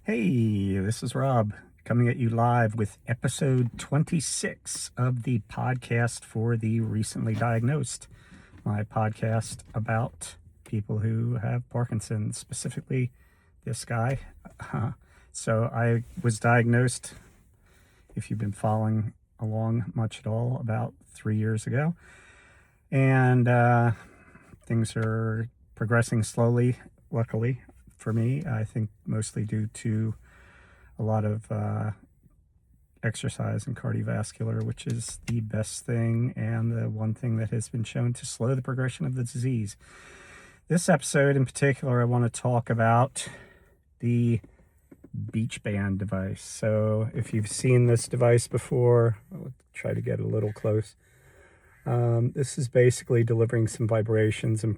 Hey, this is Rob coming at you live with episode 26 of the podcast for the recently diagnosed. My podcast about people who have Parkinson, specifically this guy. So I was diagnosed, if you've been following along much at all, about 3 years ago. And things are progressing slowly, luckily for me. I think mostly due to a lot of exercise and cardiovascular, which is the best thing and the one thing that has been shown to slow the progression of the disease. This episode in particular, I want to talk about the BeechBand device. So if you've seen this device before, I'll try to get a little close. This is basically delivering some vibrations, and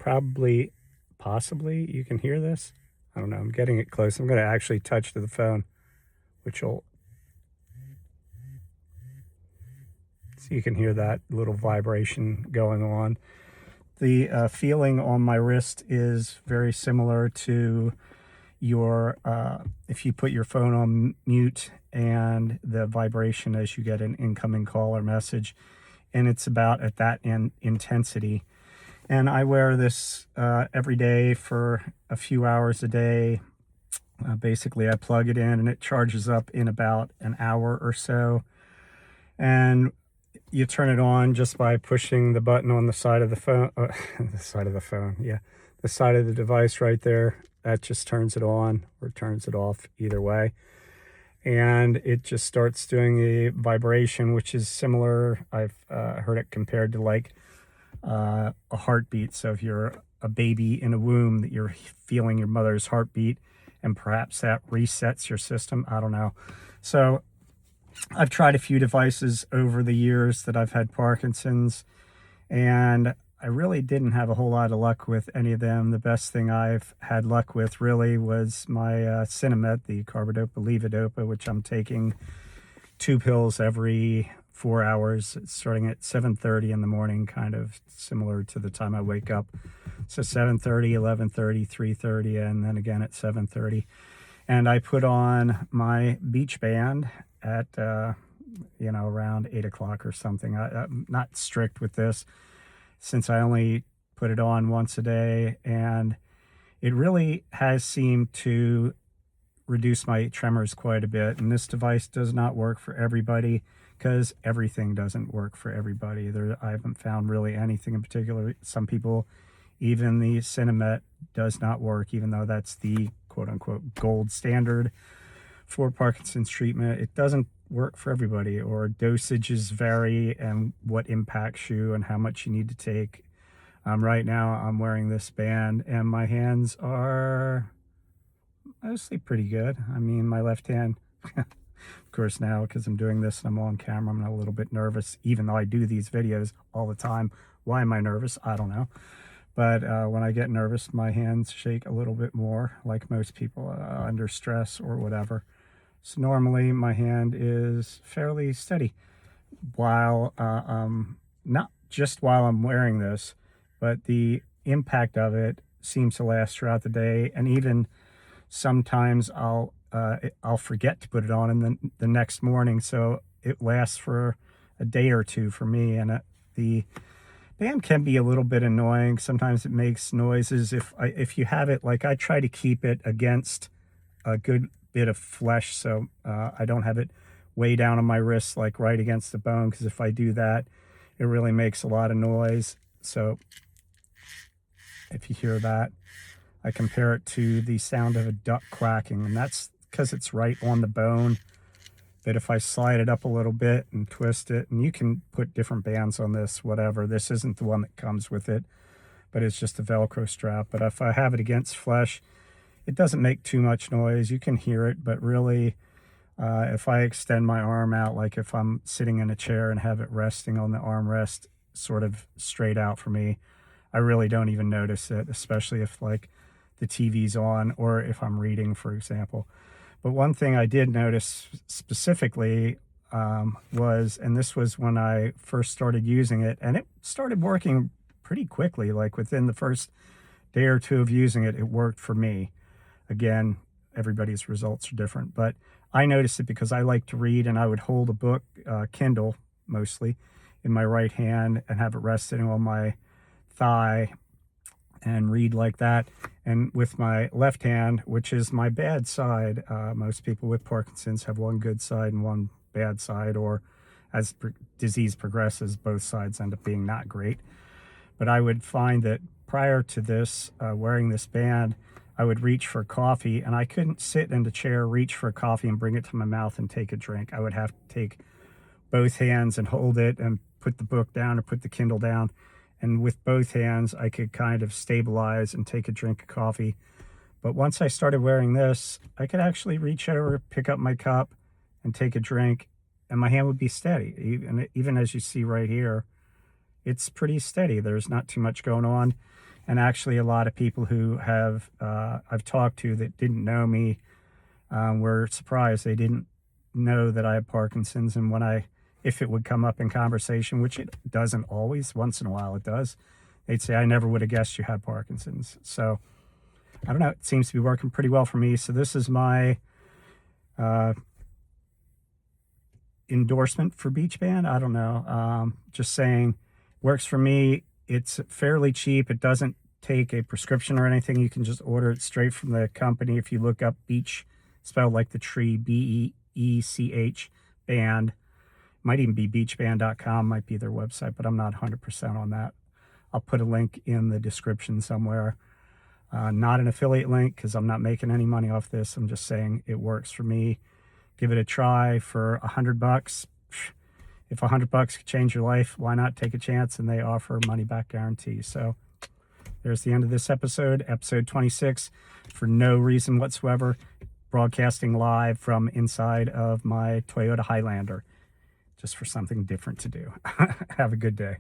possibly you can hear this. I don't know, I'm getting it close. I'm going to actually touch to the phone, which will, so you can hear that little vibration going on. The feeling on my wrist is very similar to your, if you put your phone on mute and the vibration as you get an incoming call or message, and it's about at that intensity. And I wear this every day for a few hours a day. Basically, I plug it in and it charges up in about an hour or so. And you turn it on just by pushing the button on the side of the phone, the side of the device right there. That just turns it on or turns it off, either way. And it just starts doing a vibration, which is similar. I've heard it compared to like a heartbeat. So if you're a baby in a womb, that you're feeling your mother's heartbeat, and perhaps that resets your system. I don't know. So I've tried a few devices over the years that I've had Parkinson's, and I really didn't have a whole lot of luck with any of them. The best thing I've had luck with really was my Cinemet, the carbidopa-levodopa, which I'm taking 2 pills every 4 hours, starting at 7:30 in the morning, kind of similar to the time I wake up. So 7:30, 11:30, 3:30, and then again at 7:30. And I put on my BeechBand at, around 8 o'clock or something. I'm not strict with this, since I only put it on once a day, and it really has seemed to reduce my tremors quite a bit. And this device does not work for everybody, because everything doesn't work for everybody. I haven't found really anything in particular. Some people, even the Cinemet does not work, even though that's the quote-unquote gold standard for Parkinson's treatment. It doesn't work for everybody, or dosages vary and what impacts you and how much you need to take. Right now I'm wearing this band and my hands are mostly pretty good. I mean, my left hand, of course, now because I'm doing this and I'm on camera, I'm a little bit nervous, even though I do these videos all the time. Why am I nervous? I don't know. But when I get nervous, my hands shake a little bit more, like most people under stress or whatever. So normally my hand is fairly steady while, not just while I'm wearing this, but the impact of it seems to last throughout the day. And even sometimes I'll forget to put it on, and then the next morning, so it lasts for a day or two for me. And the band can be a little bit annoying. Sometimes it makes noises. If you have it, like, I try to keep it against a good bit of flesh, so I don't have it way down on my wrist, like right against the bone, because if I do that, it really makes a lot of noise. So if you hear that, I compare it to the sound of a duck quacking, and that's because it's right on the bone. But if I slide it up a little bit and twist it, and you can put different bands on this, whatever. This isn't the one that comes with it, but it's just a Velcro strap. But if I have it against flesh, it doesn't make too much noise. You can hear it, but really, if I extend my arm out, like if I'm sitting in a chair and have it resting on the armrest sort of straight out for me, I really don't even notice it, especially if like the TV's on or if I'm reading, for example. But one thing I did notice specifically was, and this was when I first started using it, and it started working pretty quickly, like within the first day or two of using it, it worked for me. Again, everybody's results are different, but I noticed it because I like to read, and I would hold a book, Kindle mostly, in my right hand and have it resting on my thigh and read like that. And with my left hand, which is my bad side, most people with Parkinson's have one good side and one bad side, or as disease progresses, both sides end up being not great. But I would find that prior to this, wearing this band, I would reach for coffee, and I couldn't sit in the chair, reach for coffee, and bring it to my mouth and take a drink. I would have to take both hands and hold it and put the book down or put the Kindle down. And with both hands, I could kind of stabilize and take a drink of coffee. But once I started wearing this, I could actually reach over, pick up my cup, and take a drink, and my hand would be steady. Even as you see right here, it's pretty steady. There's not too much going on. And actually, a lot of people who have I've talked to that didn't know me were surprised. They didn't know that I have Parkinson's, and if it would come up in conversation, which it doesn't always, once in a while it does, they'd say, "I never would have guessed you had Parkinson's." So I don't know. It seems to be working pretty well for me. So this is my endorsement for BeechBand. I don't know. Just saying, works for me. It's fairly cheap. It doesn't take a prescription or anything. You can just order it straight from the company. If you look up Beech, spelled like the tree, BEECH, band, might even be beechband.com, might be their website, but I'm not 100% on that. I'll put a link in the description somewhere. Not an affiliate link because I'm not making any money off this. I'm just saying it works for me. Give it a try for $100. If $100 could change your life, why not take a chance? And they offer money back guarantee. So there's the end of this episode, episode 26, for no reason whatsoever, broadcasting live from inside of my Toyota Highlander, just for something different to do. Have a good day.